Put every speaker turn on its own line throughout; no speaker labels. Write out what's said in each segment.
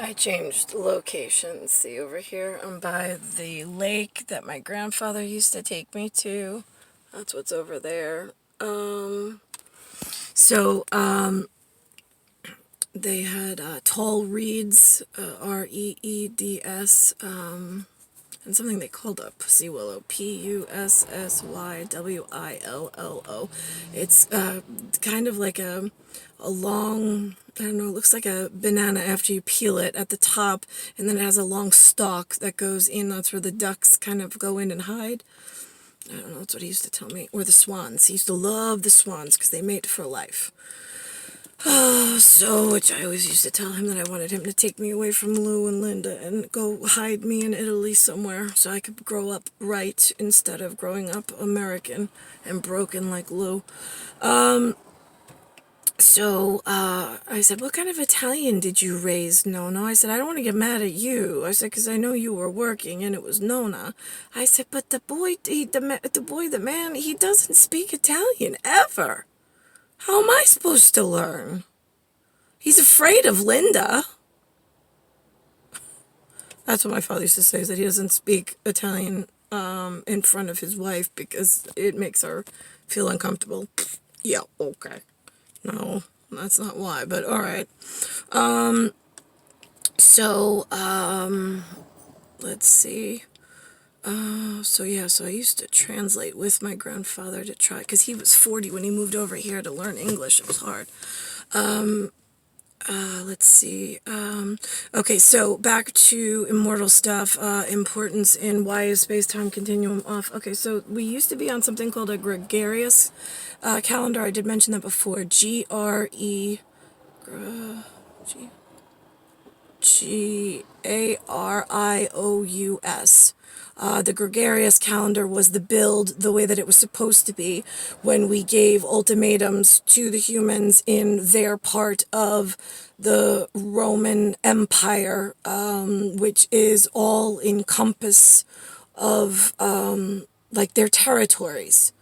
I changed locations. See, over here I'm by the lake that my grandfather used to take me to. That's what's over there. So they had tall reeds, reeds, and something they called a pussy willow, pussywillo. It's kind of like a long, I don't know, it looks like a banana after you peel it at the top, and then it has a long stalk that goes in. That's where the ducks kind of go in and hide. I don't know, that's what he used to tell me. Or the swans. He used to love the swans because they mate for life. Which I always used to tell him that I wanted him to take me away from Lou and Linda and go hide me in Italy somewhere so I could grow up right instead of growing up American and broken like Lou. I said, what kind of Italian did you raise, Nona? I said, I don't want to get mad at you. I said, because I know you were working and it was Nona. I said, but the boy, the man, he doesn't speak Italian ever. How am I supposed to learn? He's afraid of Linda. That's what my father used to say, is that he doesn't speak Italian in front of his wife because it makes her feel uncomfortable. Yeah, okay. No, that's not why, but all right. Let's see. So I used to translate with my grandfather to try, because he was 40 when he moved over here to learn English. It was hard. Let's see. Okay, so back to immortal stuff, importance in why is space-time continuum off. Okay, so we used to be on something called a gregarious calendar. I did mention that before. Garious. The gregarious calendar was the build the way that it was supposed to be when we gave ultimatums to the humans in their part of the Roman Empire, which is all encompass of like their territories.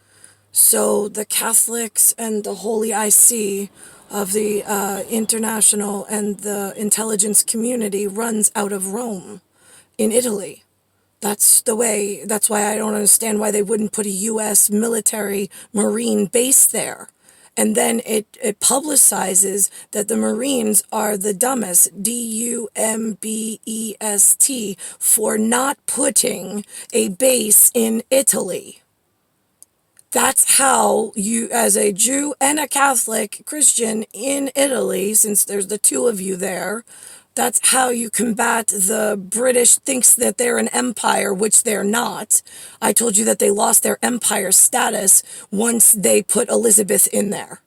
So the Catholics and the Holy IC of the international and the intelligence community runs out of Rome in Italy. That's why I don't understand why they wouldn't put a U.S. military Marine base there. And then it publicizes that the Marines are the dumbest, DUMBEST, for not putting a base in Italy. That's how you, as a Jew and a Catholic Christian in Italy, since there's the two of you there, that's how you combat the British thinks that they're an empire, which they're not. I told you that they lost their empire status once they put Elizabeth in there.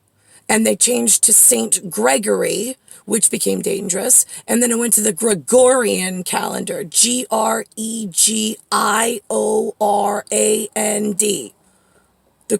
And they changed to Saint Gregory, which became dangerous. And then it went to the Gregorian calendar, GREGIORAND. The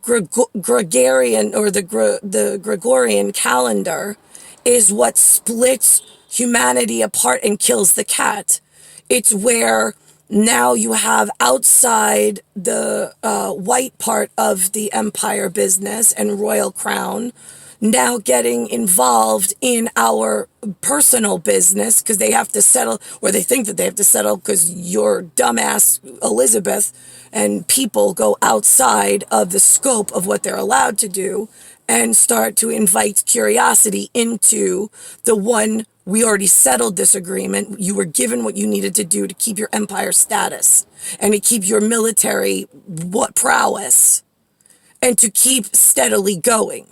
Gregorian, or the Gregorian calendar, is what splits humanity apart and kills the cat. It's where now you have outside the white part of the empire business and royal crown now getting involved in our personal business because they have to settle, or they think that they have to settle because your dumbass Elizabeth and people go outside of the scope of what they're allowed to do and start to invite curiosity into the one. We already settled this agreement. You were given what you needed to do to keep your empire status and to keep your military prowess and to keep steadily going.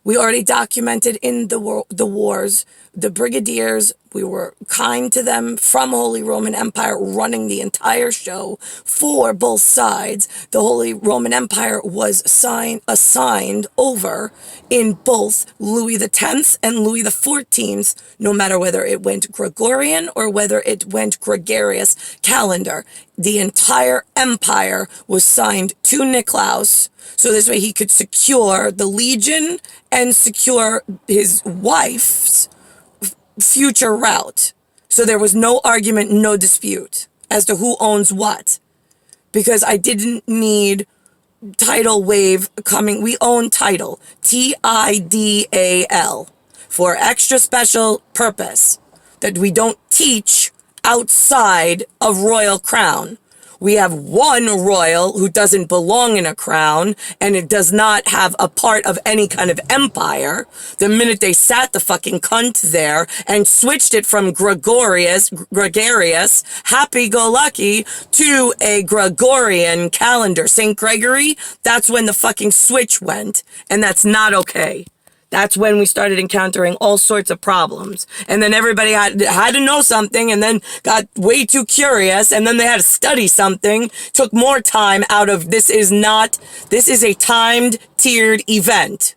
We already documented in the wars, the brigadiers, we were kind to them from Holy Roman Empire, running the entire show for both sides. The Holy Roman Empire was assigned over in both Louis X and Louis XIV, no matter whether it went Gregorian or whether it went gregarious calendar. The entire empire was signed to Nicolaus, so this way he could secure the legion and secure his wife's future route. So there was no argument, no dispute as to who owns what. Because I didn't need tidal wave coming. We own tidal, TIDAL, for extra special purpose. That we don't teach outside of royal crown. We have one royal who doesn't belong in a crown, and it does not have a part of any kind of empire. The minute they sat the fucking cunt there and switched it from gregarious, happy-go-lucky, to a Gregorian calendar, St. Gregory, that's when the fucking switch went, and that's not okay. That's when we started encountering all sorts of problems. And then everybody had to know something, and then got way too curious, and then they had to study something, took more time out of this is a timed, tiered event.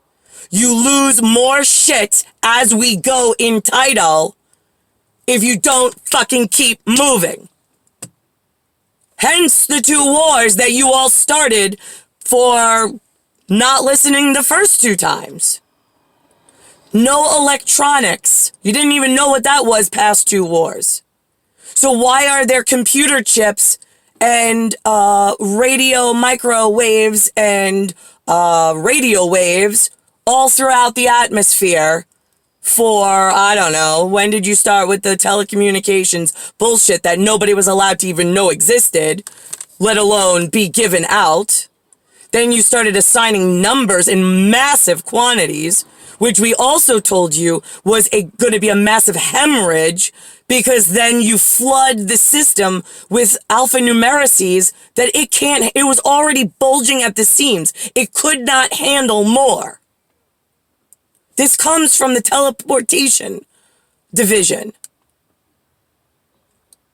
You lose more shit as we go in TIDAL if you don't fucking keep moving. Hence the 2 wars that you all started for not listening the first 2 times. No electronics. You didn't even know what that was past 2 wars. So why are there computer chips and radio microwaves and radio waves all throughout the atmosphere for, I don't know, when did you start with the telecommunications bullshit that nobody was allowed to even know existed, let alone be given out? Then you started assigning numbers in massive quantities, which we also told you was going to be a massive hemorrhage, because then you flood the system with alphanumerices that it was already bulging at the seams. It could not handle more. This comes from the teleportation division.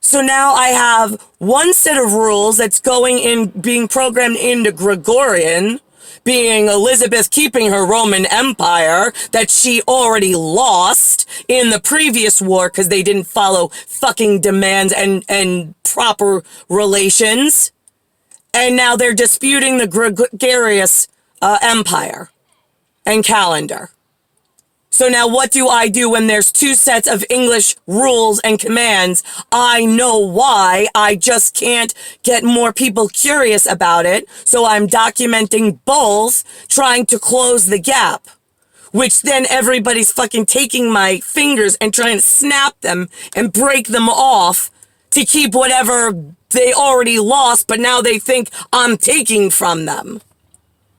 So now I have one set of rules that's being programmed into Gregorian, being Elizabeth keeping her Roman Empire that she already lost in the previous war because they didn't follow fucking demands and proper relations. And now they're disputing the Gregorius Empire and calendar. So now what do I do when there's 2 sets of English rules and commands? I know why. I just can't get more people curious about it. So I'm documenting both, trying to close the gap. Which then everybody's fucking taking my fingers and trying to snap them and break them off to keep whatever they already lost, but now they think I'm taking from them.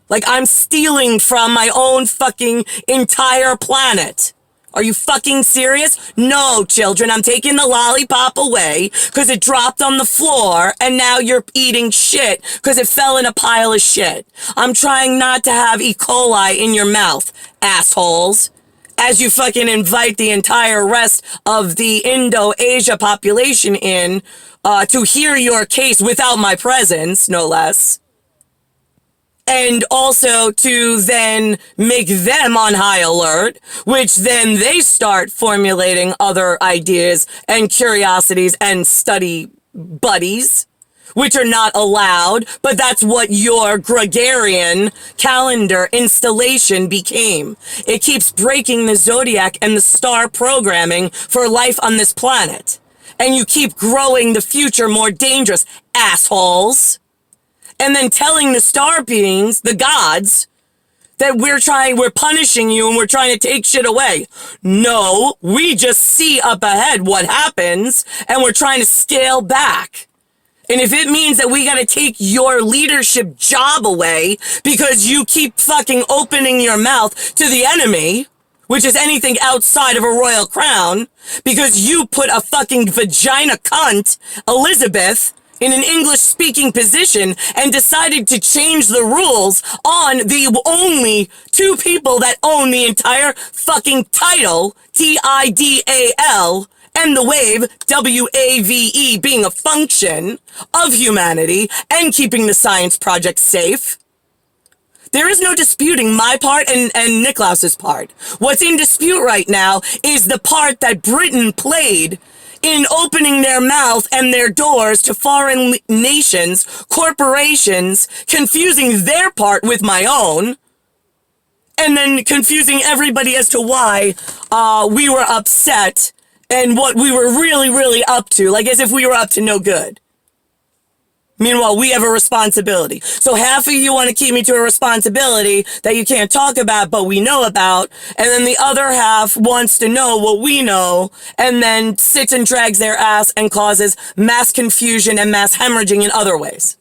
Like I'm stealing from my own fucking entire planet. Are you fucking serious? No, children, I'm taking the lollipop away because it dropped on the floor and now you're eating shit because it fell in a pile of shit. I'm trying not to have E. coli in your mouth, assholes, as you fucking invite the entire rest of the Indo-Asia population in to hear your case without my presence, no less. And also to then make them on high alert, which then they start formulating other ideas and curiosities and study buddies, which are not allowed, but that's what your Gregorian calendar installation became. It keeps breaking the zodiac and the star programming for life on this planet. And you keep growing the future more dangerous, assholes. And then telling the star beings, the gods, that we're punishing you and we're trying to take shit away. No, we just see up ahead what happens and we're trying to scale back. And if it means that we gotta take your leadership job away because you keep fucking opening your mouth to the enemy, which is anything outside of a royal crown, because you put a fucking vagina cunt, Elizabeth, in an English-speaking position and decided to change the rules on the only 2 people that own the entire fucking title, TIDAL, and the wave, WAVE, being a function of humanity and keeping the science project safe. There is no disputing my part and Nicklaus's part. What's in dispute right now is the part that Britain played in opening their mouth and their doors to foreign nations, corporations, confusing their part with my own, and then confusing everybody as to why we were upset and what we were really, really up to, like as if we were up to no good. Meanwhile, we have a responsibility. So half of you want to keep me to a responsibility that you can't talk about, but we know about. And then the other half wants to know what we know and then sits and drags their ass and causes mass confusion and mass hemorrhaging in other ways.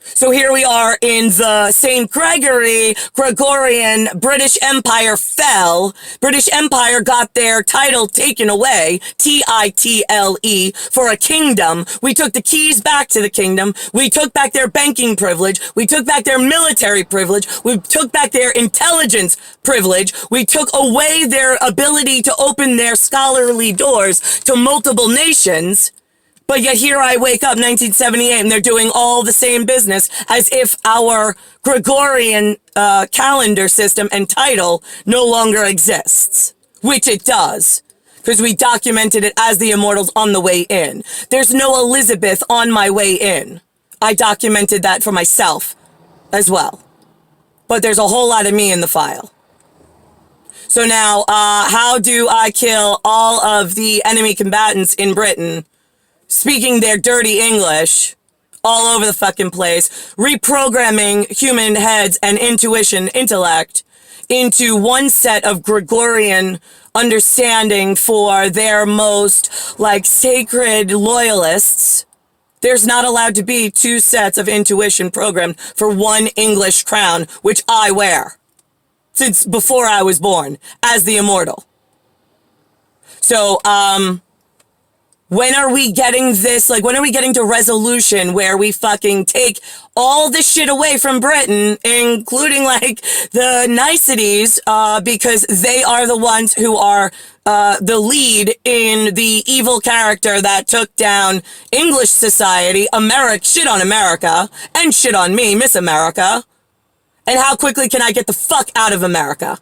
So here we are in the St. Gregory, Gregorian, British Empire fell. British Empire got their title taken away, T-I-T-L-E, for a kingdom. We took the keys back to the kingdom. We took back their banking privilege. We took back their military privilege. We took back their intelligence privilege. We took away their ability to open their scholarly doors to multiple nations. But yet here I wake up 1978 and they're doing all the same business as if our Gregorian calendar system and title no longer exists, which it does, because we documented it as the Immortals on the way in. There's no Elizabeth on my way in. I documented that for myself as well. But there's a whole lot of me in the file. So now, how do I kill all of the enemy combatants in Britain speaking their dirty English all over the fucking place, reprogramming human heads and intuition, intellect, into one set of Gregorian understanding for their most, like, sacred loyalists? There's not allowed to be two sets of intuition programmed for one English crown, which I wear since before I was born as the Immortal. So, when are we getting this, like, when are we getting to resolution where we fucking take all this shit away from Britain, including, like, the niceties, because they are the ones who are the lead in the evil character that took down English society, shit on America, and shit on me, Miss America. And how quickly can I get the fuck out of America?